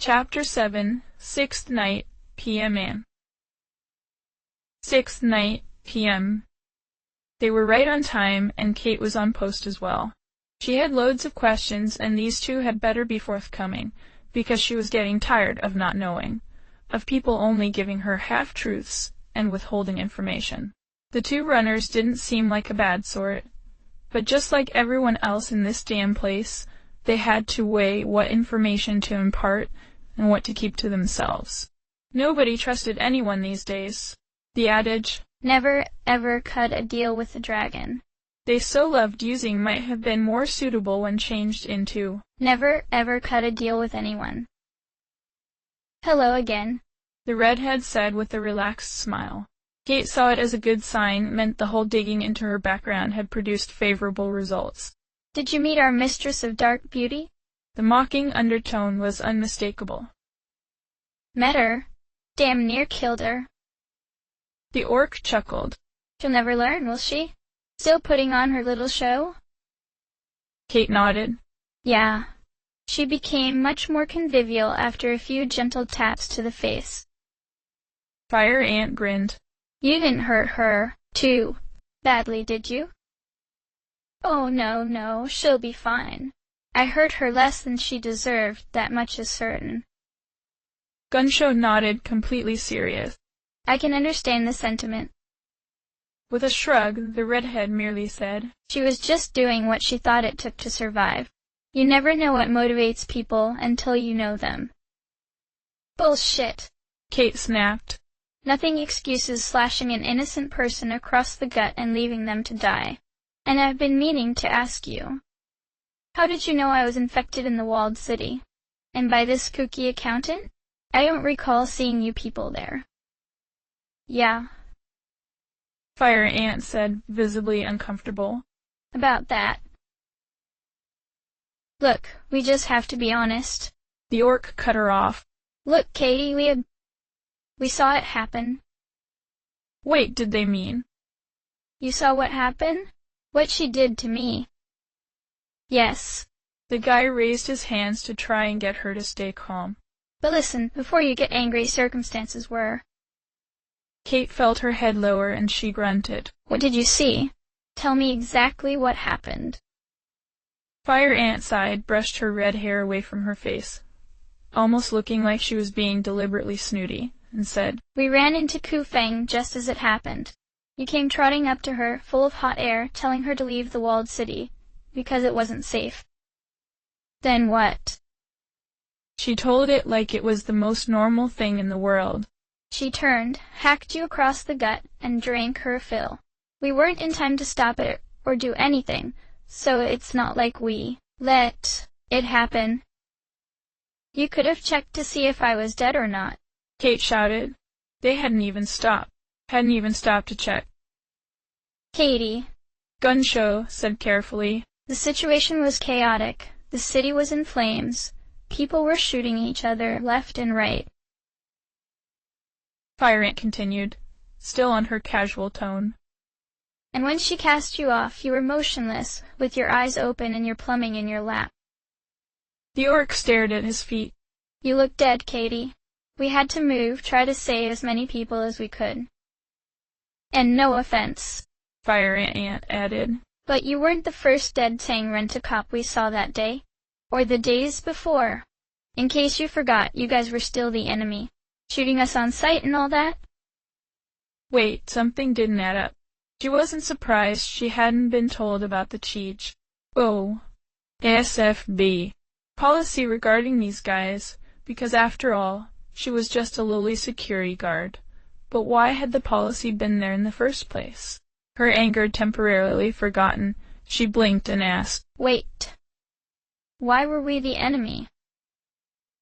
Chapter 7, 6th Night, P.M. 6th Night, P.M. They were right on time, and Kate was on post as well. She had loads of questions, and these two had better be forthcoming, because she was getting tired of not knowing, of people only giving her half-truths and withholding information. The two runners didn't seem like a bad sort, but just like everyone else in this damn place, they had to weigh what information to impart and what to keep to themselves. Nobody trusted anyone these days. The adage, "Never ever cut a deal with the dragon," they so loved using might have been more suitable when changed into, "Never ever cut a deal with anyone." "Hello again," the redhead said with a relaxed smile. Kate saw it as a good sign, meant the whole digging into her background had produced favorable results. "Did you meet our mistress of dark beauty?" The mocking undertone was unmistakable. "Met her. Damn near killed her." The orc chuckled. "She'll never learn, will she? Still putting on her little show?" Kate nodded. "Yeah." She became much more convivial after a few gentle taps to the face. Fire Ant grinned. "You didn't hurt her, too badly, did you?" "Oh, no, she'll be fine. I hurt her less than she deserved, that much is certain." Gunshow nodded, completely serious. "I can understand the sentiment." With a shrug, the redhead merely said, "She was just doing what she thought it took to survive. You never know what motivates people until you know them." "Bullshit," Kate snapped. "Nothing excuses slashing an innocent person across the gut and leaving them to die. And I've been meaning to ask you, how did you know I was infected in the walled city? And by this kooky accountant? I don't recall seeing you people there." "Yeah," Fire Ant said, visibly uncomfortable. "about that. Look, we just have to be honest." The orc cut her off. "Look, Katie, we saw it happen." Wait, did they mean? "You saw what happened? What she did to me." "Yes." The guy raised his hands to try and get her to stay calm. "But listen, before you get angry, circumstances were—" Kate felt her head lower, and she grunted. "What did you see? Tell me exactly what happened." Fire Ant sighed, brushed her red hair away from her face, almost looking like she was being deliberately snooty, and said, "We ran into Kufeng just as it happened. You came trotting up to her, full of hot air, telling her to leave the walled city, because it wasn't safe." "Then what?" She told it like it was the most normal thing in the world. "She turned, hacked you across the gut, and drank her fill. We weren't in time to stop it or do anything, so it's not like we let it happen. You could have checked to see if I was dead or not." Kate shouted. They hadn't even stopped to check. "Katie," Gunshow said carefully, "the situation was chaotic. The city was in flames. People were shooting each other left and right." Fire Ant continued, still on her casual tone. "And when she cast you off, you were motionless, with your eyes open and your plumbing in your lap." The orc stared at his feet. "You look dead, Katie. We had to move, try to save as many people as we could. And no offense," Fire Ant added, "but you weren't the first dead Tang rent-a-cop we saw that day, or the days before. In case you forgot, you guys were still the enemy, shooting us on sight and all that." Wait, something didn't add up. She wasn't surprised she hadn't been told about the Cheech. Oh, SFB policy regarding these guys, because after all, she was just a lowly security guard. But why had the policy been there in the first place? Her anger temporarily forgotten, she blinked and asked, "Wait. Why were we the enemy?"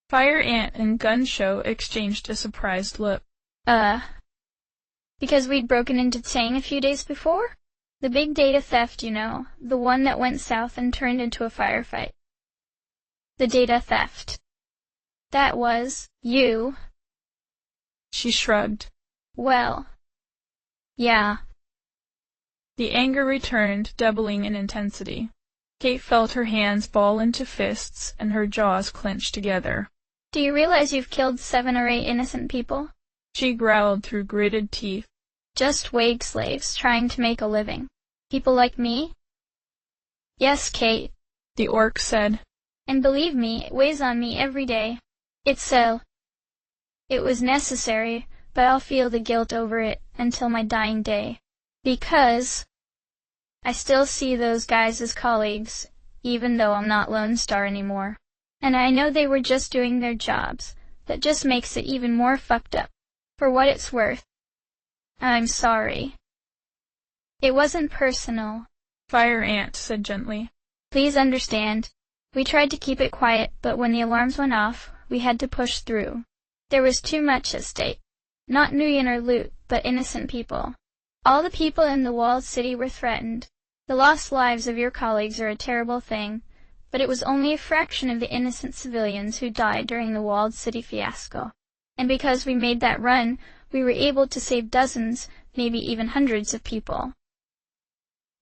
Fire Ant and Gunshow exchanged a surprised look. Because we'd broken into Tang a few days before? The big data theft, you know, the one that went south and turned into a firefight." "The data theft. That was you." She shrugged. "Well, yeah." The anger returned, doubling in intensity. Kate felt her hands ball into fists and her jaws clenched together. Do you realize you've killed 7 or 8 innocent people? She growled through gritted teeth. Just wage slaves trying to make a living. People like me? Yes, Kate, the orc said. And believe me, it weighs on me every day. It was necessary, but I'll feel the guilt over it until my dying day. Because I still see those guys as colleagues, even though I'm not Lone Star anymore. And I know they were just doing their jobs. That just makes it even more fucked up. For what it's worth. I'm sorry. It wasn't personal. Fire Ant said gently. Please understand. We tried to keep it quiet, but when the alarms went off, we had to push through. There was too much at stake. Not Nguyen or loot, but innocent people. All the people in the walled city were threatened. The lost lives of your colleagues are a terrible thing, but it was only a fraction of the innocent civilians who died during the walled city fiasco. And because we made that run, we were able to save dozens, maybe even hundreds of people.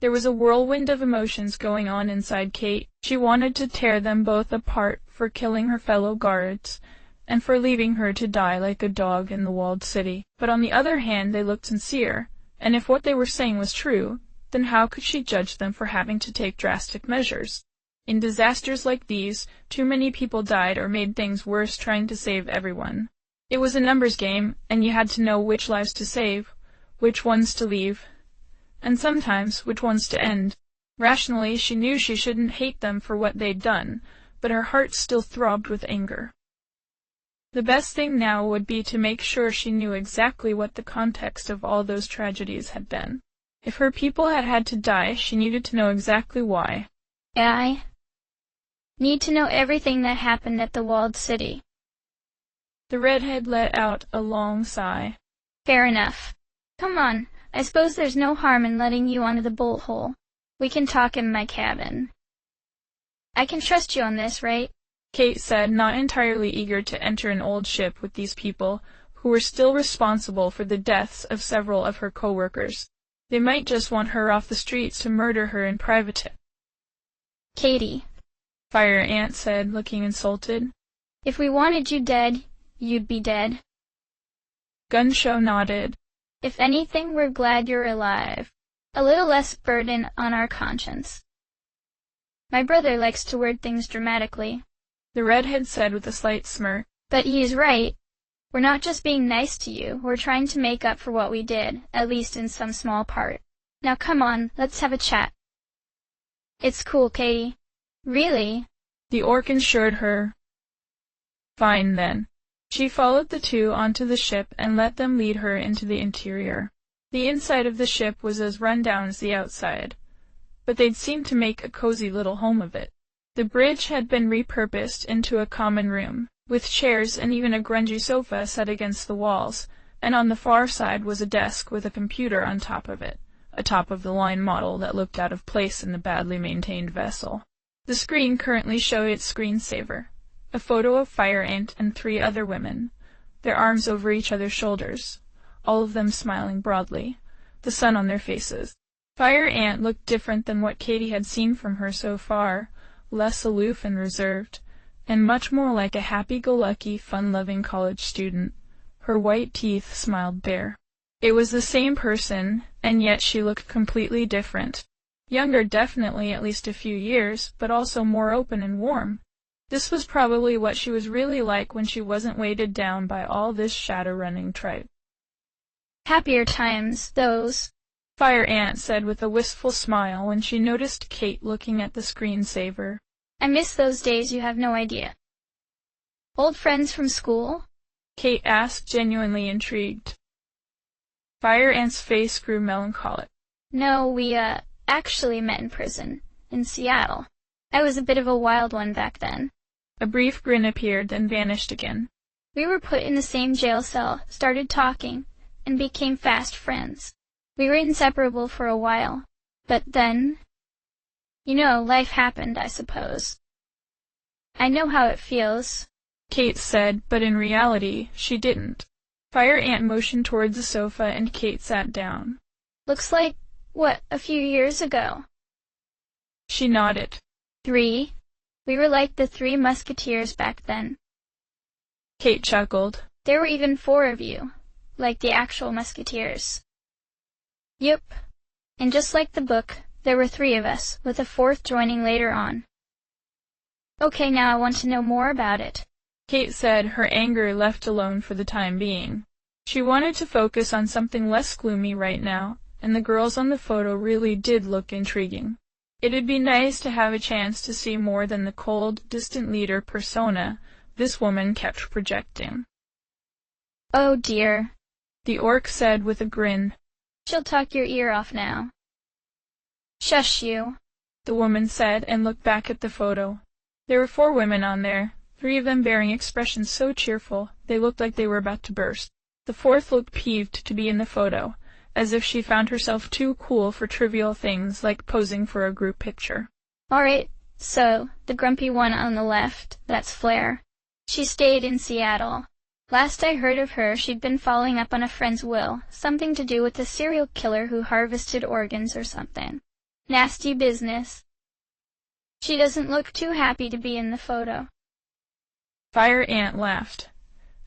There was a whirlwind of emotions going on inside Kate. She wanted to tear them both apart for killing her fellow guards, and for leaving her to die like a dog in the walled city. But on the other hand, they looked sincere, and if what they were saying was true, then how could she judge them for having to take drastic measures? In disasters like these, too many people died or made things worse trying to save everyone. It was a numbers game, and you had to know which lives to save, which ones to leave, and sometimes which ones to end. Rationally, she knew she shouldn't hate them for what they'd done, but her heart still throbbed with anger. The best thing now would be to make sure she knew exactly what the context of all those tragedies had been. If her people had had to die, she needed to know exactly why. I need to know everything that happened at the walled city. The redhead let out a long sigh. Fair enough. Come on, I suppose there's no harm in letting you onto the bolt hole. We can talk in my cabin. I can trust you on this, right? Kate said, not entirely eager to enter an old ship with these people, who were still responsible for the deaths of several of her co-workers. They might just want her off the streets to murder her in private. Katie, Fire Ant said, looking insulted. If we wanted you dead, you'd be dead. Gunshow nodded. If anything, we're glad you're alive. A little less burden on our conscience. My brother likes to word things dramatically, the redhead said with a slight smirk. But he's right. We're not just being nice to you, we're trying to make up for what we did, at least in some small part. Now come on, let's have a chat. It's cool, Katie. Really? The orc assured her. Fine then. She followed the two onto the ship and let them lead her into the interior. The inside of the ship was as run down as the outside, but they'd seemed to make a cozy little home of it. The bridge had been repurposed into a common room, with chairs and even a grungy sofa set against the walls, and on the far side was a desk with a computer on top of it, a top-of-the-line model that looked out of place in the badly maintained vessel. The screen currently showed its screensaver, a photo of Fire Ant and 3 other women, their arms over each other's shoulders, all of them smiling broadly, the sun on their faces. Fire Ant looked different than what Katie had seen from her so far, less aloof and reserved, and much more like a happy-go-lucky, fun-loving college student. Her white teeth smiled bare. It was the same person, and yet she looked completely different. Younger definitely, at least a few years, but also more open and warm. This was probably what she was really like when she wasn't weighted down by all this Shadowrunning tripe. Happier times, those, Fire Ant said with a wistful smile when she noticed Kate looking at the screensaver. I miss those days, you have no idea. Old friends from school? Kate asked, genuinely intrigued. Fire Ant's face grew melancholic. No, we, actually met in prison, in Seattle. I was a bit of a wild one back then. A brief grin appeared, then vanished again. We were put in the same jail cell, started talking, and became fast friends. We were inseparable for a while, but then, life happened, I suppose. I know how it feels, Kate said, but in reality, she didn't. Fire Ant motioned towards the sofa and Kate sat down. Looks like, a few years ago? She nodded. 3. We were like the 3 musketeers back then. Kate chuckled. There were even 4 of you, like the actual musketeers. Yup. And just like the book, there were 3 of us, with a 4th joining later on. Okay, now I want to know more about it. Kate said, her anger left alone for the time being. She wanted to focus on something less gloomy right now, and the girls on the photo really did look intriguing. It'd be nice to have a chance to see more than the cold, distant leader persona this woman kept projecting. Oh dear, the orc said with a grin. She'll talk your ear off now. Shush you, the woman said and looked back at the photo. There were 4 women on there, 3 of them bearing expressions so cheerful they looked like they were about to burst. The 4th looked peeved to be in the photo, as if she found herself too cool for trivial things like posing for a group picture. Alright, so, the grumpy one on the left, that's Flair. She stayed in Seattle. Last I heard of her, she'd been following up on a friend's will, something to do with a serial killer who harvested organs or something. Nasty business. She doesn't look too happy to be in the photo. Fire Ant laughed,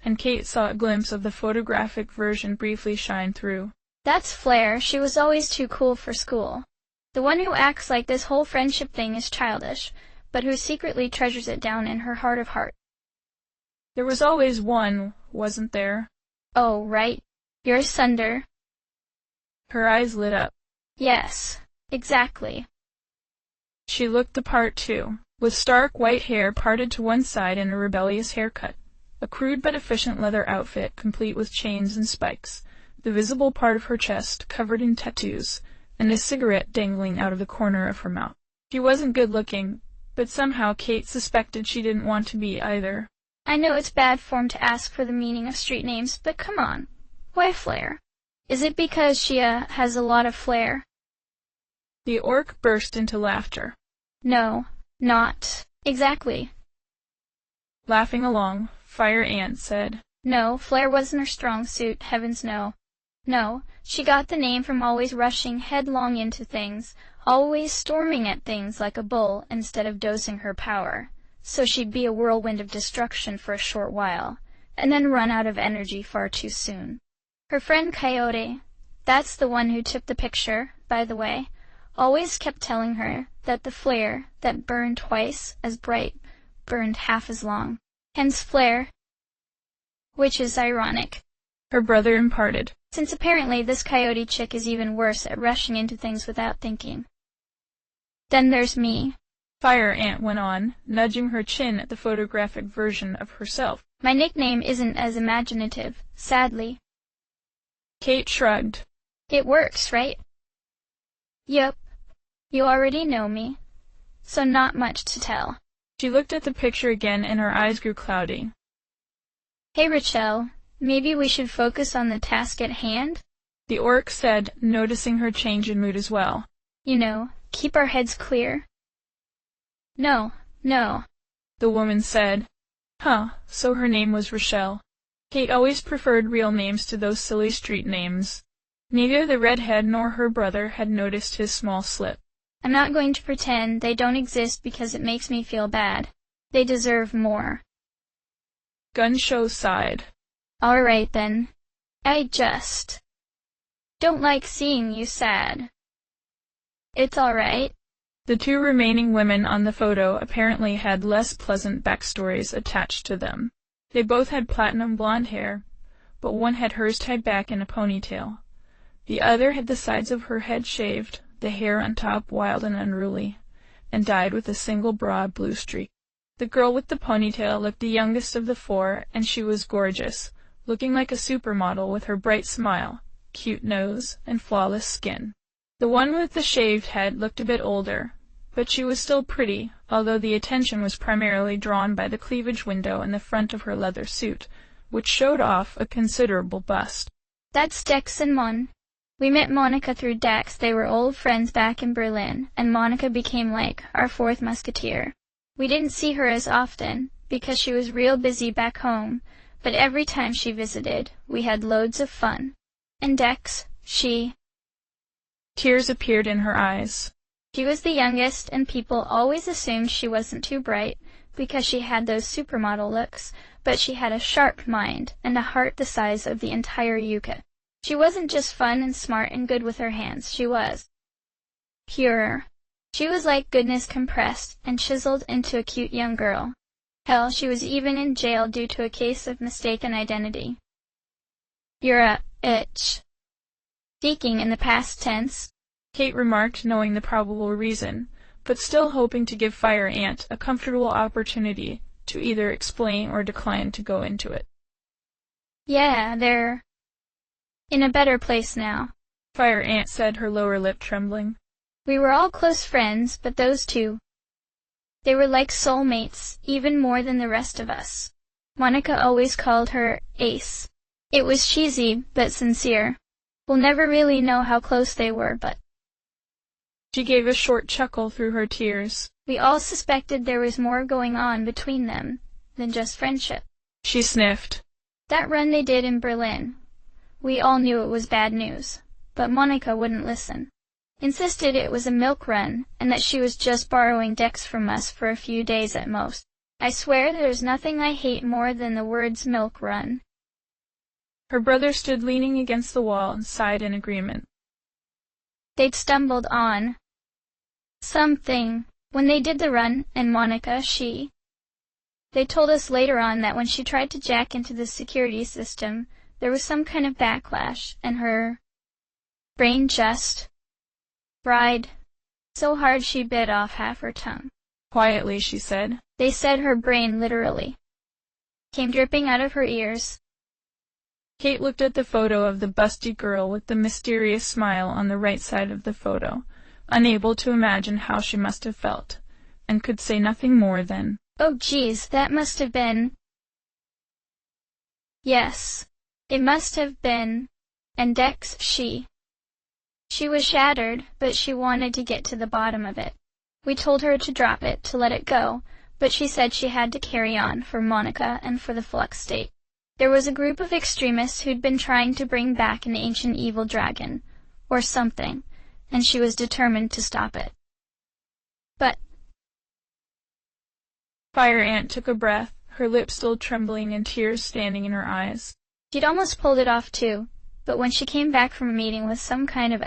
and Kate saw a glimpse of the photographic version briefly shine through. That's Flair. She was always too cool for school. The one who acts like this whole friendship thing is childish, but who secretly treasures it down in her heart of hearts. There was always one, wasn't there? Oh, right. You're Sunder. Her eyes lit up. Yes, exactly. She looked the part too, with stark white hair parted to one side and a rebellious haircut, a crude but efficient leather outfit complete with chains and spikes, the visible part of her chest covered in tattoos, and a cigarette dangling out of the corner of her mouth. She wasn't good-looking, but somehow Kate suspected she didn't want to be either. I know it's bad form to ask for the meaning of street names, but come on. Why Flair? Is it because she, has a lot of flair? The orc burst into laughter. No, not exactly. Laughing along, Fire Ant said, No, flair wasn't her strong suit, heavens no. No, she got the name from always rushing headlong into things, always storming at things like a bull instead of dosing her power. So she'd be a whirlwind of destruction for a short while, and then run out of energy far too soon. Her friend Coyote, that's the one who took the picture, by the way, always kept telling her that the flare that burned twice as bright burned half as long. Hence flare, which is ironic. Her brother imparted, since apparently this coyote chick is even worse at rushing into things without thinking. Then there's me. Fire Ant went on, nudging her chin at the photographic version of herself. My nickname isn't as imaginative, sadly. Kate shrugged. It works, right? Yup. You already know me, so not much to tell. She looked at the picture again and her eyes grew cloudy. Hey Rachel, maybe we should focus on the task at hand? The orc said, noticing her change in mood as well. You know, keep our heads clear. No, the woman said. Huh, so her name was Rochelle. Kate always preferred real names to those silly street names. Neither the redhead nor her brother had noticed his small slip. I'm not going to pretend they don't exist because it makes me feel bad. They deserve more. Gunshow sighed. All right then. I just don't like seeing you sad. It's all right. The 2 remaining women on the photo apparently had less pleasant backstories attached to them. They both had platinum blonde hair, but one had hers tied back in a ponytail. The other had the sides of her head shaved, the hair on top wild and unruly, and dyed with a single broad blue streak. The girl with the ponytail looked the youngest of the 4, and she was gorgeous, looking like a supermodel with her bright smile, cute nose, and flawless skin. The one with the shaved head looked a bit older, but she was still pretty, although the attention was primarily drawn by the cleavage window in the front of her leather suit, which showed off a considerable bust. That's Dex and Mon. We met Monica through Dex. They were old friends back in Berlin, and Monica became like our 4th musketeer. We didn't see her as often, because she was real busy back home, but every time she visited, we had loads of fun. And Dex, Tears appeared in her eyes. She was the youngest, and people always assumed she wasn't too bright, because she had those supermodel looks, but she had a sharp mind and a heart the size of the entire Yucca. She wasn't just fun and smart and good with her hands, she was pure. She was like goodness compressed and chiseled into a cute young girl. Hell, she was even in jail due to a case of mistaken identity. You're a itch. Speaking in the past tense, Kate remarked, knowing the probable reason, but still hoping to give Fire Ant a comfortable opportunity to either explain or decline to go into it. Yeah, they're in a better place now, Fire Ant said, her lower lip trembling. We were all close friends, but those two, they were like soulmates, even more than the rest of us. Monica always called her Ace. It was cheesy, but sincere. We'll never really know how close they were, but she gave a short chuckle through her tears. We all suspected there was more going on between them than just friendship. She sniffed. That run they did in Berlin, we all knew it was bad news, but Monica wouldn't listen. Insisted it was a milk run, and that she was just borrowing decks from us for a few days at most. I swear there's nothing I hate more than the words milk run. Her brother stood leaning against the wall and sighed in agreement. They'd stumbled on something when they did the run, and Monica, they told us later on that when she tried to jack into the security system, there was some kind of backlash, and her brain just fried so hard she bit off half her tongue. Quietly, she said. They said her brain literally came dripping out of her ears. Kate looked at the photo of the busty girl with the mysterious smile on the right side of the photo, unable to imagine how she must have felt, and could say nothing more than, "Oh geez, that must have been..." Yes, it must have been. And Dex, she was shattered, but she wanted to get to the bottom of it. We told her to drop it, to let it go, but she said she had to carry on for Monica and for the Flux State. There was a group of extremists who'd been trying to bring back an ancient evil dragon, or something, and she was determined to stop it. But Fire Ant took a breath, her lips still trembling and tears standing in her eyes. She'd almost pulled it off too, but when she came back from a meeting with some kind of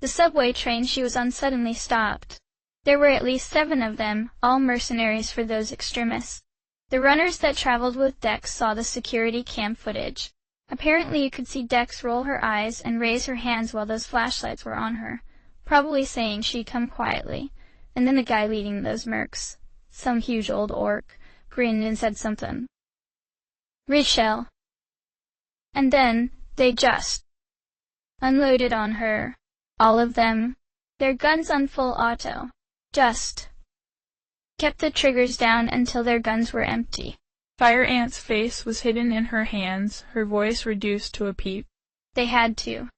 the subway train she was on suddenly stopped. There were at least 7 of them, all mercenaries for those extremists. The runners that traveled with Dex saw the security cam footage. Apparently you could see Dex roll her eyes and raise her hands while those flashlights were on her, probably saying she'd come quietly. And then the guy leading those mercs, some huge old orc, grinned and said something. Richelle. And then they just unloaded on her. All of them. Their guns on full auto. Just kept the triggers down until their guns were empty. Fire Ant's face was hidden in her hands, her voice reduced to a peep. They had to.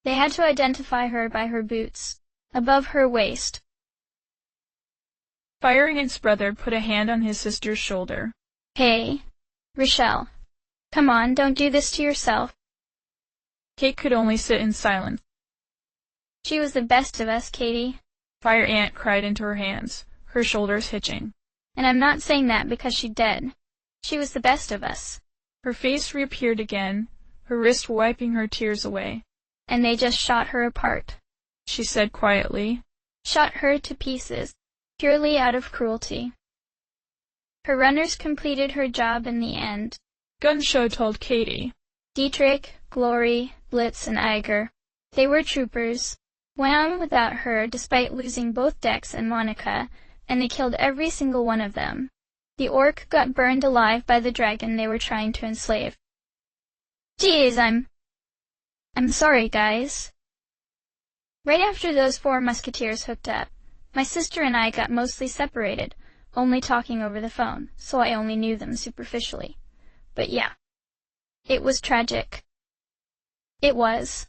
They had to identify her by her boots, above her waist. Fire Ant's brother put a hand on his sister's shoulder. Hey, Richelle. Come on, don't do this to yourself. Kate could only sit in silence. She was the best of us, Katie. Fire Ant cried into her hands, her shoulders hitching. And I'm not saying that because she's dead. She was the best of us. Her face reappeared again, her wrist wiping her tears away. And they just shot her apart, she said quietly. Shot her to pieces, purely out of cruelty. Her runners completed her job in the end. Gunshow told Katie. Dietrich, Glory, Blitz, and Iger. They were troopers. Went on without her despite losing both Dex and Monica, and they killed every single one of them. The orc got burned alive by the dragon they were trying to enslave. Geez, I'm sorry, guys. Right after those 4 musketeers hooked up, my sister and I got mostly separated, only talking over the phone, so I only knew them superficially. But yeah, it was tragic. It was.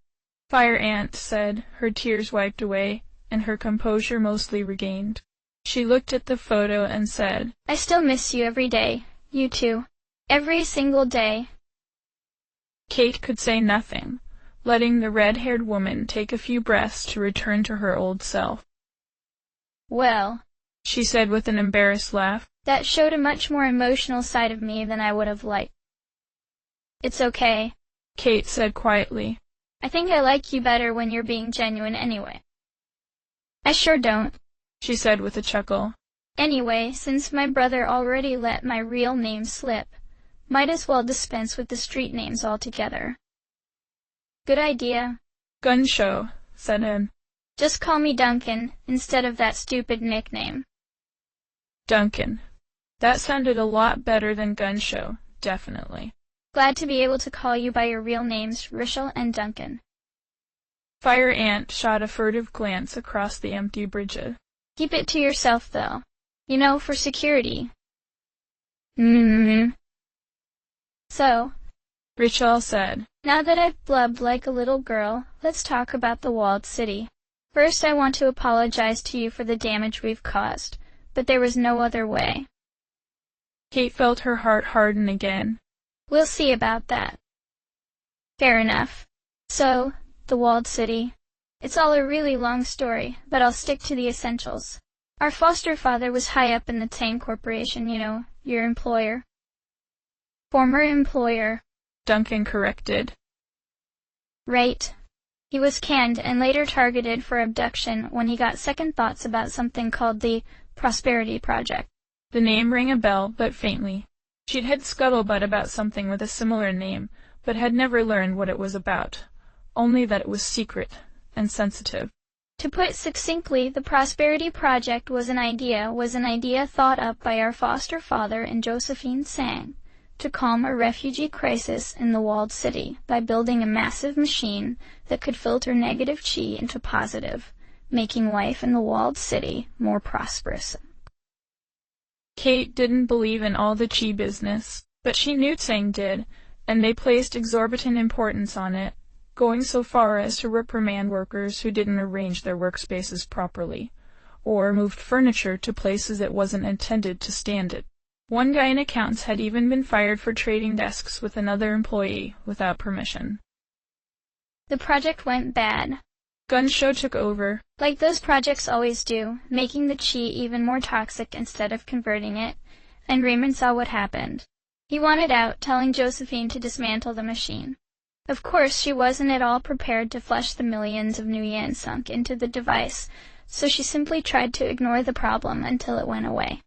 Fire Ant said, her tears wiped away, and her composure mostly regained. She looked at the photo and said, I still miss you every day. You too. Every single day. Kate could say nothing, letting the red-haired woman take a few breaths to return to her old self. Well, she said with an embarrassed laugh. That showed a much more emotional side of me than I would have liked. It's okay, Kate said quietly. I think I like you better when you're being genuine anyway. I sure don't, she said with a chuckle. Anyway, since my brother already let my real name slip, might as well dispense with the street names altogether. Good idea. Gun show, said Ed. Just call me Duncan, instead of that stupid nickname. Duncan. That sounded a lot better than gun show, definitely. Glad to be able to call you by your real names, Rachel and Duncan. Fire Ant shot a furtive glance across the empty bridges. Keep it to yourself, though. You know, for security. So, Rachel said, now that I've blubbed like a little girl, let's talk about the walled city. First, I want to apologize to you for the damage we've caused, but there was no other way. Kate felt her heart harden again. We'll see about that. Fair enough. So, the walled city. It's all a really long story, but I'll stick to the essentials. Our foster father was high up in the Tang Corporation, you know, your employer. Former employer, Duncan corrected. Right. He was canned and later targeted for abduction when he got second thoughts about something called the Prosperity Project. The name rang a bell, but faintly. She'd had scuttlebutt about something with a similar name, but had never learned what it was about, only that it was secret and sensitive. To put succinctly, the Prosperity Project was an idea thought up by our foster father and Josephine Sang to calm a refugee crisis in the walled city by building a massive machine that could filter negative chi into positive, making life in the walled city more prosperous. Kate didn't believe in all the chi business, but she knew Tsang did, and they placed exorbitant importance on it, going so far as to reprimand workers who didn't arrange their workspaces properly, or moved furniture to places it wasn't intended to stand it. One guy in accounts had even been fired for trading desks with another employee without permission. The project went bad. Gun show took over. Like those projects always do, making the chi even more toxic instead of converting it, and Raymond saw what happened. He wanted out, telling Josephine to dismantle the machine. Of course, she wasn't at all prepared to flush the millions of new yen sunk into the device, so she simply tried to ignore the problem until it went away.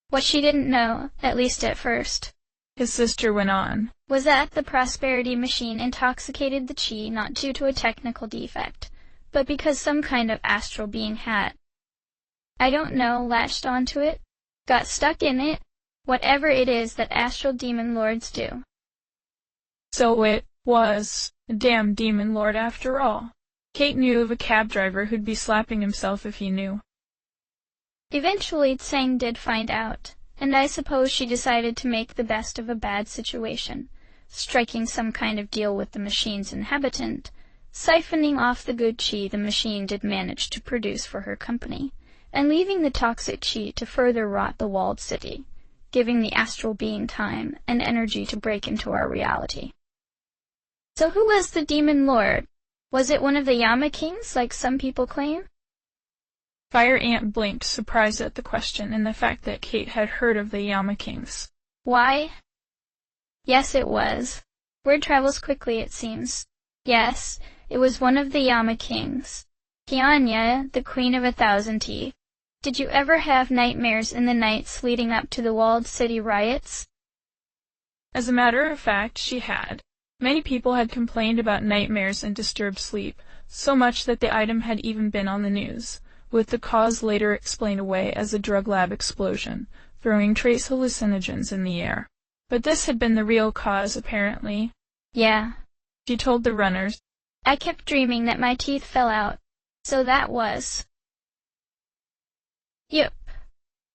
What she didn't know, at least at first, his sister went on, was that the Prosperity machine intoxicated the chi not due to a technical defect, but because some kind of astral being had, I don't know, latched onto it, got stuck in it, whatever it is that astral demon lords do. So it was a damn demon lord after all. Kate knew of a cab driver who'd be slapping himself if he knew. Eventually Tsang did find out, and I suppose she decided to make the best of a bad situation, striking some kind of deal with the machine's inhabitant, siphoning off the good chi the machine did manage to produce for her company, and leaving the toxic chi to further rot the walled city, giving the astral being time and energy to break into our reality. So who was the demon lord? Was it one of the Yama kings, like some people claim? Fire Ant blinked, surprised at the question and the fact that Kate had heard of the Yama kings. Why? Yes, it was. Word travels quickly, it seems. Yes, it was one of the Yama kings. Kianya, the Queen of 1,000 Teeth. Did you ever have nightmares in the nights leading up to the walled city riots? As a matter of fact, she had. Many people had complained about nightmares and disturbed sleep, so much that the item had even been on the news, with the cause later explained away as a drug lab explosion, throwing trace hallucinogens in the air. But this had been the real cause, apparently. Yeah, she told the runners. I kept dreaming that my teeth fell out, so that was. Yep.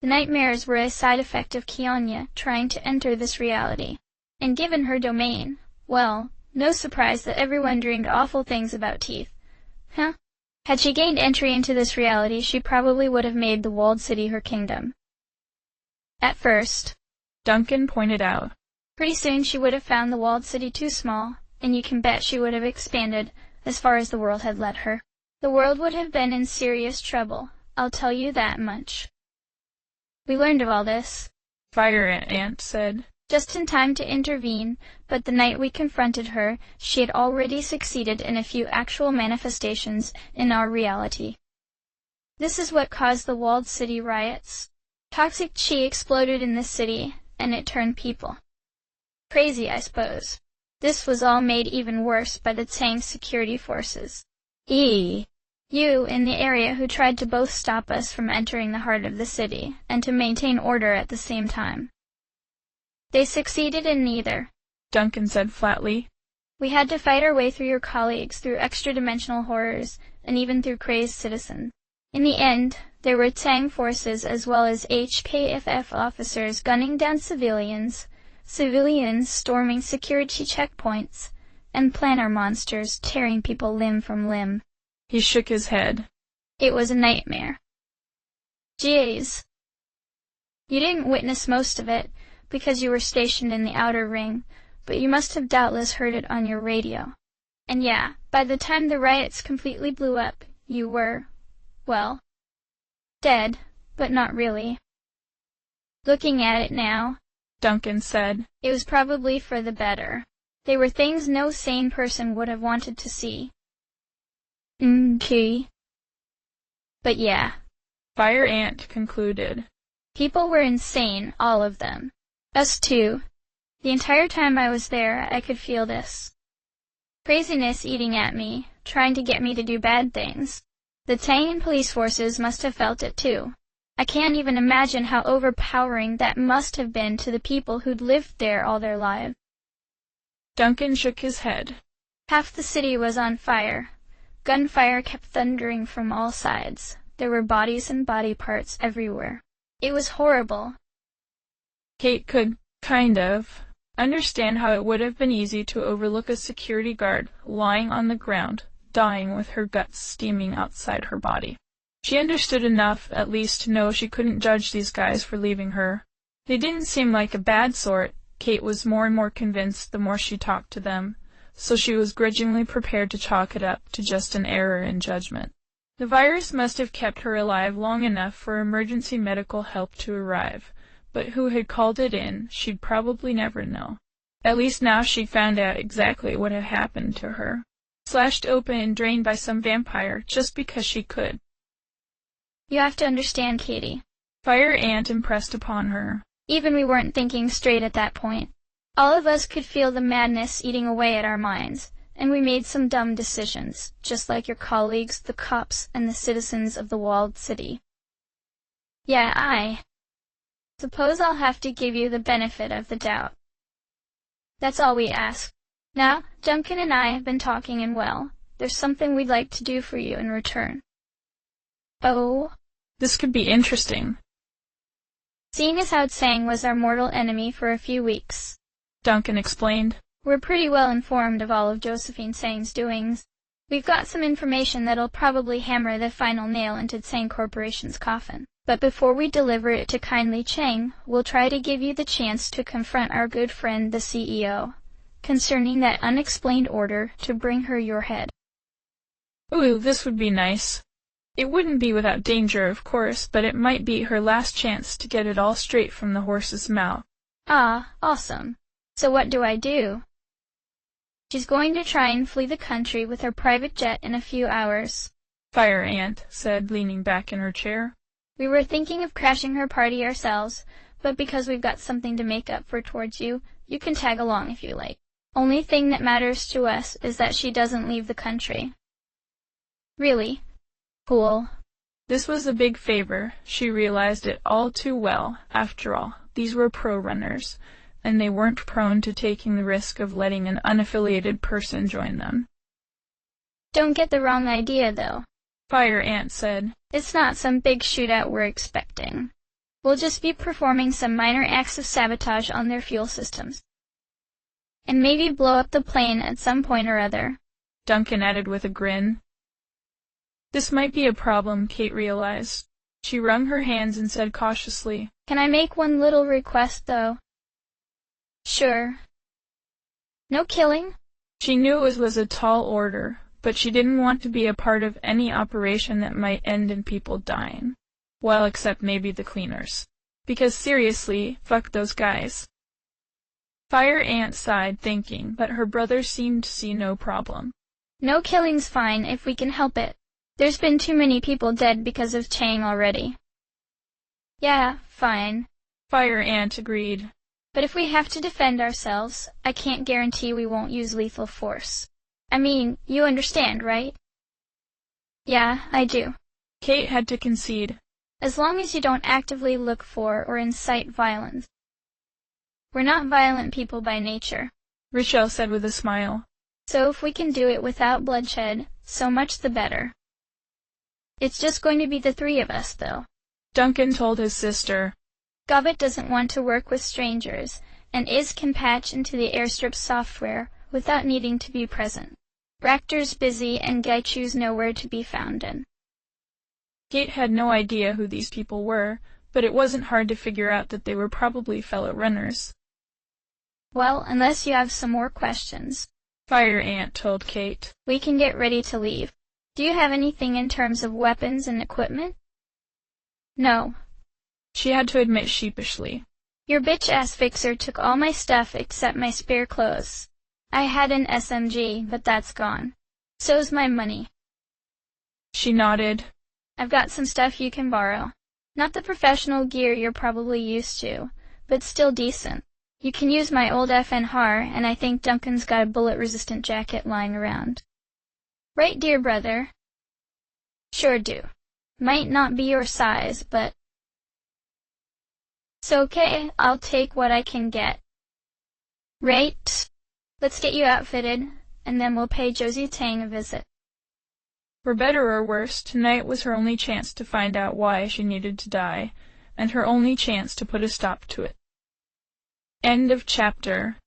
The nightmares were a side effect of Kianya trying to enter this reality. And given her domain, well, no surprise that everyone dreamed awful things about teeth. Huh? Had she gained entry into this reality, she probably would have made the walled city her kingdom. At first, Duncan pointed out. Pretty soon she would have found the walled city too small, and you can bet she would have expanded as far as the world had let her. The world would have been in serious trouble, I'll tell you that much. We learned of all this, Fire Ant said, just in time to intervene, but the night we confronted her, she had already succeeded in a few actual manifestations in our reality. This is what caused the walled city riots. Toxic chi exploded in this city, and it turned people crazy, I suppose. This was all made even worse by the Tang security forces. You in the area who tried to both stop us from entering the heart of the city and to maintain order at the same time. They succeeded in neither, Duncan said flatly. We had to fight our way through your colleagues, through extra-dimensional horrors, and even through crazed citizens. In the end, there were Tang forces as well as HKFF officers gunning down civilians storming security checkpoints, and planar monsters tearing people limb from limb. He shook his head. It was a nightmare. Jeez. You didn't witness most of it, because you were stationed in the outer ring, but you must have doubtless heard it on your radio. And yeah, by the time the riots completely blew up, you were, well, dead, but not really. Looking at it now, Duncan said, it was probably for the better. They were things no sane person would have wanted to see. Okay. But yeah. Fire Ant concluded. People were insane, all of them. Us too. The entire time I was there, I could feel this craziness eating at me, trying to get me to do bad things. The Tang and police forces must have felt it too. I can't even imagine how overpowering that must have been to the people who'd lived there all their lives. Duncan shook his head. Half the city was on fire. Gunfire kept thundering from all sides. There were bodies and body parts everywhere. It was horrible. Kate could, kind of, understand how it would have been easy to overlook a security guard lying on the ground, dying with her guts steaming outside her body. She understood enough, at least, to know she couldn't judge these guys for leaving her. They didn't seem like a bad sort. Kate was more and more convinced the more she talked to them, so she was grudgingly prepared to chalk it up to just an error in judgment. The virus must have kept her alive long enough for emergency medical help to arrive, but who had called it in, she'd probably never know. At least now she found out exactly what had happened to her. Slashed open and drained by some vampire just because she could. You have to understand, Katie. Fire Ant impressed upon her. Even we weren't thinking straight at that point. All of us could feel the madness eating away at our minds, and we made some dumb decisions, just like your colleagues, the cops, and the citizens of the walled city. Yeah, I suppose I'll have to give you the benefit of the doubt. That's all we ask. Now, Duncan and I have been talking, and well, there's something we'd like to do for you in return. Oh? This could be interesting. Seeing as how Tsang was our mortal enemy for a few weeks, Duncan explained, we're pretty well informed of all of Josephine Tsang's doings. We've got some information that'll probably hammer the final nail into Tsang Corporation's coffin. But before we deliver it to kindly Chang, we'll try to give you the chance to confront our good friend the CEO, concerning that unexplained order to bring her your head. Ooh, this would be nice. It wouldn't be without danger, of course, but it might be her last chance to get it all straight from the horse's mouth. Ah, awesome. So what do I do? She's going to try and flee the country with her private jet in a few hours, Fire Ant said, leaning back in her chair. We were thinking of crashing her party ourselves, but because we've got something to make up for towards you, you can tag along if you like. Only thing that matters to us is that she doesn't leave the country. Really? Cool. This was a big favor. She realized it all too well. After all, these were pro runners, and they weren't prone to taking the risk of letting an unaffiliated person join them. Don't get the wrong idea, though, Fire Ant said. It's not some big shootout we're expecting. We'll just be performing some minor acts of sabotage on their fuel systems. And maybe blow up the plane at some point or other, Duncan added with a grin. This might be a problem, Kate realized. She wrung her hands and said cautiously, Can I make one little request, though? Sure. No killing? She knew it was a tall order, but she didn't want to be a part of any operation that might end in people dying. Well, except maybe the cleaners. Because seriously, fuck those guys. Fire Ant sighed, thinking, but her brother seemed to see no problem. No killing's fine if we can help it. There's been too many people dead because of Chang already. Yeah, fine. Fire Ant agreed. But if we have to defend ourselves, I can't guarantee we won't use lethal force. I mean, you understand, right? Yeah, I do. Kate had to concede. As long as you don't actively look for or incite violence. We're not violent people by nature, Rochelle said with a smile. So if we can do it without bloodshed, so much the better. It's just going to be the three of us, though. Duncan told his sister. Gobbet doesn't want to work with strangers, and Iz can patch into the airstrip software without needing to be present. Ractor's busy, and Gaichu's nowhere to be found in. Kate had no idea who these people were, but it wasn't hard to figure out that they were probably fellow runners. Well, unless you have some more questions, Fire Ant told Kate, we can get ready to leave. Do you have anything in terms of weapons and equipment? No. She had to admit sheepishly. Your bitch-ass fixer took all my stuff except my spare clothes. I had an SMG, but that's gone. So's my money. She nodded. I've got some stuff you can borrow. Not the professional gear you're probably used to, but still decent. You can use my old FNHAR, and I think Duncan's got a bullet-resistant jacket lying around. Right, dear brother? Sure do. Might not be your size, but... So okay, I'll take what I can get. Right? Let's get you outfitted, and then we'll pay Josie Tang a visit. For better or worse, tonight was her only chance to find out why she needed to die, and her only chance to put a stop to it. End of chapter.